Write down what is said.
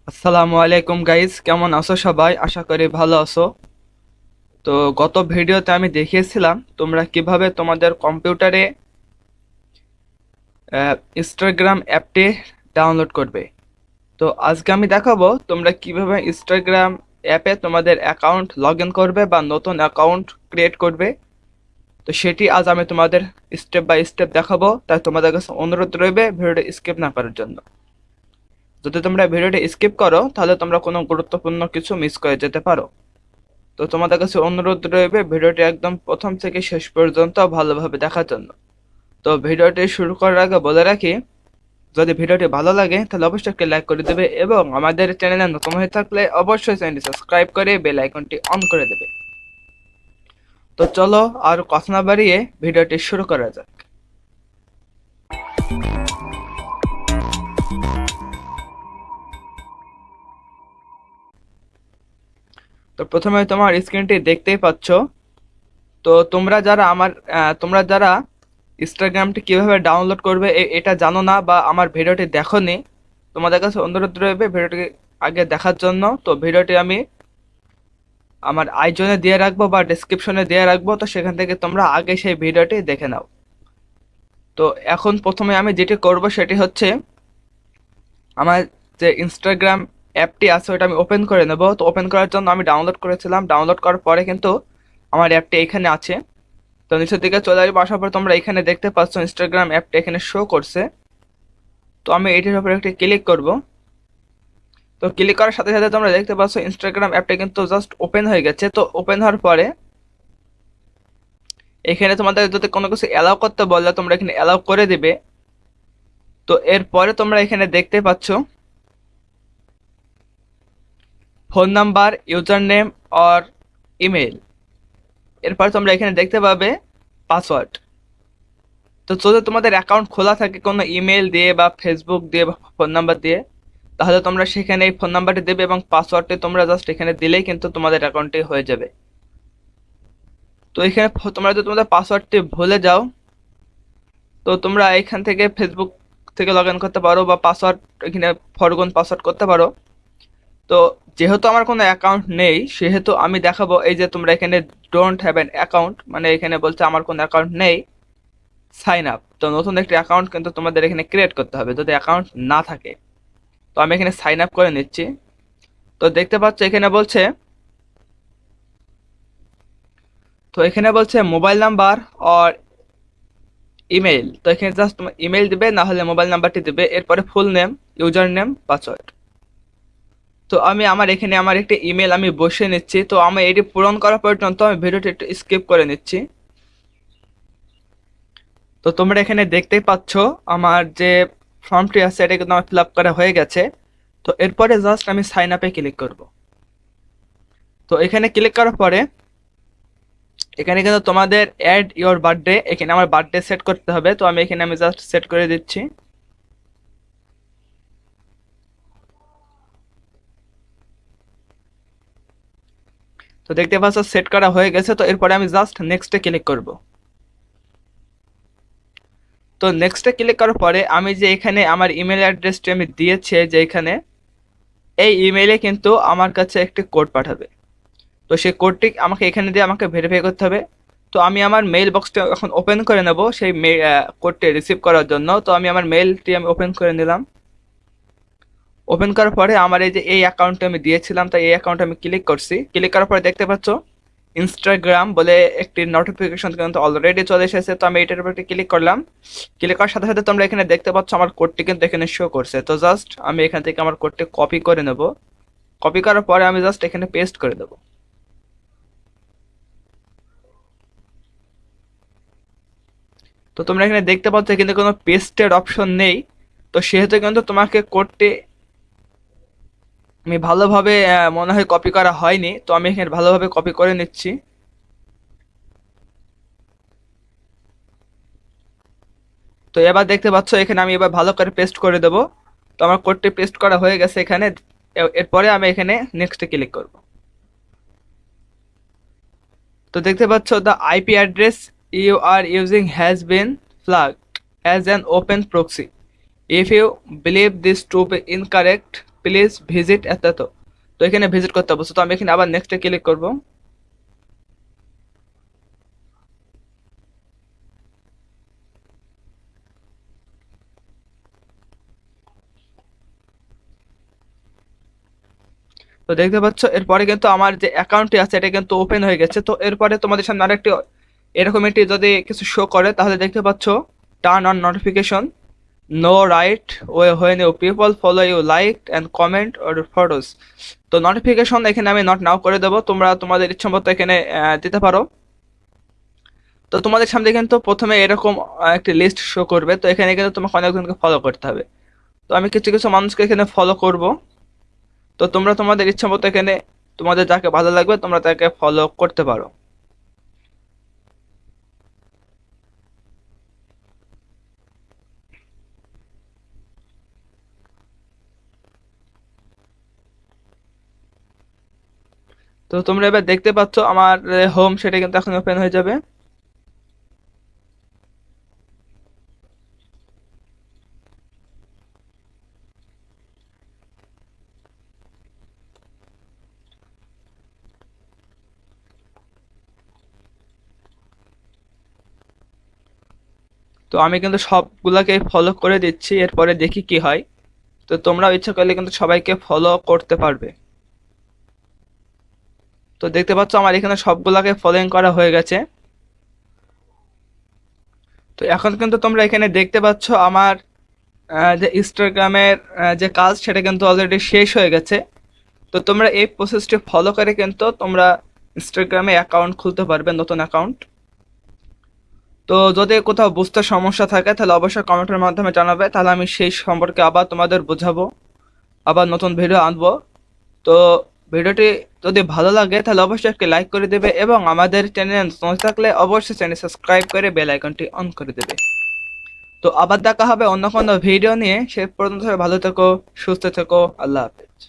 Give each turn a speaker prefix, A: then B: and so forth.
A: আসসালামু আলাইকুম গাইস, কেমন আছো সবাই? আশা করি ভালো আছো। তো গত ভিডিওতে আমি দেখিয়েছিলাম তোমরা কিভাবে তোমাদের কম্পিউটারে ইনস্টাগ্রাম অ্যাপটি ডাউনলোড করবে। তো আজকে আমি দেখাবো তোমরা কিভাবে ইনস্টাগ্রাম অ্যাপে তোমাদের অ্যাকাউন্ট লগ ইন করবে বা নতুন অ্যাকাউন্ট ক্রিয়েট করবে। তো সেটি আজ আমি তোমাদের স্টেপ বাই স্টেপ দেখাবো, তাই তোমাদের কাছে অনুরোধ রইবে ভিডিওটি স্কিপ না করার জন্য। যদি তোমরা ভিডিওটি স্কিপ করো তাহলে তোমরা কোনো গুরুত্বপূর্ণ কিছু মিস করে যেতে পারো। তো তোমাদের কাছে অনুরোধ রইবে ভিডিওটি একদম প্রথম থেকে শেষ পর্যন্ত ভালোভাবে দেখার জন্য। তো ভিডিওটি শুরু করার আগে বলে রাখি, যদি ভিডিওটি ভালো লাগে তাহলে অবশ্যই একটি লাইক করে দেবে এবং আমাদের চ্যানেলে নতুন হয়ে থাকলে অবশ্যই চ্যানেলটি সাবস্ক্রাইব করে বেল আইকনটি অন করে দেবে। তো চলো আর কথা না বাড়িয়ে ভিডিওটি শুরু করা যাক। তো প্রথমে তোমার স্ক্রিনটি দেখতেই পাচ্ছ। তো তোমরা যারা ইনস্টাগ্রামটি কিভাবে ডাউনলোড করবে এটা জানো না বা আমার ভিডিওটি দেখোনি, তোমাদের কাছে অনুরোধ রইবে ভিডিওটি আগে দেখার জন্য। তো ভিডিওটি আমি আমার আইজনে দিয়ে রাখবো বা ডেসক্রিপশনে দিয়ে রাখবো, তো সেখান থেকে তোমরা আগে সেই ভিডিওটি দেখে নাও। তো এখন প্রথমে আমি যেটি করব সেটি হচ্ছে আমার যে ইনস্টাগ্রাম অ্যাপটি আছে ওটা আমি ওপেন করে নেব। তো ওপেন করার জন্য আমি ডাউনলোড করেছিলাম, ডাউনলোড করার পরে কিন্তু আমার অ্যাপটি এখানে আছে। তো নিচের দিকে চলে আসবো, আসার পর তোমরা এখানে দেখতে পাচ্ছ ইনস্টাগ্রাম অ্যাপটা এখানে শো করছে। তো আমি এটির উপরে একটি ক্লিক করব। তো ক্লিক করার সাথে সাথে তোমরা দেখতে পাচ্ছ ইনস্টাগ্রাম অ্যাপটা কিন্তু জাস্ট ওপেন হয়ে গেছে। তো ওপেন হওয়ার পরে এখানে তোমাদের যদি কোনো কিছু অ্যালাউ করতে বললে তোমরা এখানে অ্যালাউ করে দিবে। তো এরপরে তোমরা এখানে দেখতে পাচ্ছ ফোন নাম্বার, ইউজার নেম আর ইমেল। এরপরে তোমরা এখানে দেখতে পাবে পাসওয়ার্ড। তো যদি তোমাদের অ্যাকাউন্ট খোলা থাকে কোনো ইমেল দিয়ে বা ফেসবুক দিয়ে বা ফোন নাম্বার দিয়ে, তাহলে তোমরা সেখানে এই ফোন নাম্বারটি দেবে এবং পাসওয়ার্ডটি তোমরা জাস্ট এখানে দিলেই কিন্তু তোমাদের অ্যাকাউন্টটি হয়ে যাবে। তো এখানে তোমরা যদি তোমাদের পাসওয়ার্ডটি ভুলে যাও, তো তোমরা এখান থেকে ফেসবুক থেকে লগ ইন করতে পারো বা পাসওয়ার্ড এখানে ফরগন পাসওয়ার্ড করতে পারো। তো যেহেতু আমার কোনো অ্যাকাউন্ট নেই সেহেতু আমি দেখাবো, এই যে তোমরা এখানে ডোন্ট হ্যাভ অ্যান অ্যাকাউন্ট, মানে এখানে বলছে আমার কোনো অ্যাকাউন্ট নেই, সাইন আপ। তো নতুন একটি অ্যাকাউন্ট কিন্তু তোমাদের এখানে ক্রিয়েট করতে হবে যদি অ্যাকাউন্ট না থাকে। তো আমি এখানে সাইন আপ করে নিচ্ছি। তো দেখতে পাচ্ছ এখানে বলছে মোবাইল নাম্বার আর ইমেল। তো এখানে জাস্ট তোমার ইমেল দিবে, না হলে মোবাইল নাম্বারটি দিবে, এরপরে full name, user name, password. তো আমি আমার একটি ইমেল আমি বসিয়ে নিচ্ছি। তো আমি এটি পূরণ করা পর্যন্ত আমি ভিডিওটি একটু স্কিপ করে নিচ্ছি। তো তোমরা এখানে দেখতেই পাচ্ছ আমার যে ফর্মটি আছে এটা কিন্তু আমার ফিল আপ করা হয়ে গেছে। তো এরপরে জাস্ট আমি সাইন আপে ক্লিক করব। তো এখানে ক্লিক করার পরে এখানে কিন্তু তোমাদের অ্যাড ইওর বার্থডে, এখানে আমার বার্থডে সেট করতে হবে। তো আমি জাস্ট সেট করে দিচ্ছি। তো দেখতে পাচ্ছ সেট করা হয়ে গেছে। তো এরপরে আমি জাস্ট নেক্সটে ক্লিক করব। তো নেক্সটে ক্লিক করার পরে আমি যে এখানে আমার ইমেল অ্যাড্রেসটি আমি দিয়েছি যে এখানে, এই ইমেইলে কিন্তু আমার কাছে একটি কোড পাঠাবে। তো সেই কোডটি আমাকে এখানে দিয়ে আমাকে ভেরিফাই করতে হবে। তো আমি আমার মেইল বক্সটা এখন ওপেন করে নেব সেই কোডটি রিসিভ করার জন্য। তো আমি আমার মেইলটি আমি ওপেন করে নিলাম। ওপেন করার পরে আমার এই যে এই অ্যাকাউন্টে আমি দিয়েছিলাম, তাই এই অ্যাকাউন্টে আমি ক্লিক করছি। ক্লিক করার পরে দেখতে পাচ্ছ ইনস্টাগ্রাম বলে একটি নোটিফিকেশন কিন্তু অলরেডি চলে এসেছে। তো আমি এটার উপর ক্লিক করলাম। ক্লিক করার সাথে সাথে তোমরা এখানে দেখতে পাচ্ছ আমার কোডটি কিন্তু এখানে শো করছে। তো জাস্ট আমি এখান থেকে আমার কোডটি কপি করে নেব। কপি করার পরে আমি জাস্ট এখানে পেস্ট করে দেবো। তো তোমরা এখানে দেখতে পাচ্ছ কিন্তু কোনো পেস্টের অপশন নেই। তো সেহেতু কিন্তু তোমাকে কোডটি আমি ভালোভাবে মনে হয় কপি করা হয়নি। তো আমি এখানে ভালোভাবে কপি করে নিচ্ছি। তো এবার দেখতে পাচ্ছ এখানে আমি এবার ভালো করে পেস্ট করে দেবো। তো আমার কোডটি পেস্ট করা হয়ে গেছে এখানে। এরপরে আমি এখানে নেক্সটে ক্লিক করব। তো দেখতে পাচ্ছ the IP address you are using has been flagged as an open proxy. If you believe this to be incorrect, please visit এত এত। তো এখানে ভিজিট করতে হবে। তো আমি এখানে আবার নেক্সটে ক্লিক করব। তো দেখতে পাচ্ছ এরপরে কিন্তু আমার যে অ্যাকাউন্টটি আছে এটা কিন্তু ওপেন হয়ে গেছে। তো এরপরে তোমাদের সামনে আরেকটি এরকম একটি যদি কিছু শো করে তাহলে দেখতে পাচ্ছ turn on notification, know right away when you people follow you like and comment or photos. তো নোটিফিকেশন এখানে আমি নট নাও করে দেবো, তোমরা তোমাদের ইচ্ছা মতো এখানে দিতে পারো। তো তোমাদের সামনে কিন্তু প্রথমে এরকম একটি লিস্ট শো করবে। তো এখানে কিন্তু তোমাকে অনেকজনকে ফলো করতে হবে। তো আমি কিছু কিছু মানুষকে এখানে ফলো করব। তো তোমরা তোমাদের ইচ্ছা মতো এখানে তোমাদের যাকে ভালো লাগবে তোমরা তাকে ফলো করতে পারো। তো তোমরা এবার দেখতে পাচ্ছ আমার হোম সেটা কিন্তু এখন ওপেন হয়ে যাবে। তো আমি কিন্তু সবগুলাকে ফলো করে দিচ্ছি, এরপরে দেখি কি হয়। তো তোমরাও ইচ্ছা করলে কিন্তু সবাইকে ফলো করতে পারবে। তো দেখতে পাচ্ছ আমার এখানে সবগুলাকে ফলোইং করা হয়ে গেছে। তো এখন কিন্তু তোমরা এখানে দেখতে পাচ্ছ আমার যে ইনস্টাগ্রামের যে কাজ সেটা কিন্তু অলরেডি শেষ হয়ে গেছে। তো তোমরা এই প্রসেসটি ফলো করে কিন্তু তোমরা ইনস্টাগ্রামে অ্যাকাউন্ট খুলতে পারবে, নতুন অ্যাকাউন্ট। তো যদি কোথাও বুঝতে সমস্যা থাকে তাহলে অবশ্যই কমেন্টের মাধ্যমে জানাবে, তাহলে আমি সেই সম্পর্কে আবার তোমাদের বোঝাবো, আবার নতুন ভিডিও আনবো। তো ভিডিওটি যদি ভালো লাগে তাহলে অবশ্যই একটি লাইক করে দেবে এবং আমাদের চ্যানেল নতুন থাকলে অবশ্যই চ্যানেল সাবস্ক্রাইব করে বেল আইকনটি অন করে দেবে। তো আবার দেখা হবে অন্য কোনো ভিডিও নিয়ে। সে পর্যন্ত সবাই ভালো থেকো, সুস্থ থেকো, আল্লাহ হাফেজ।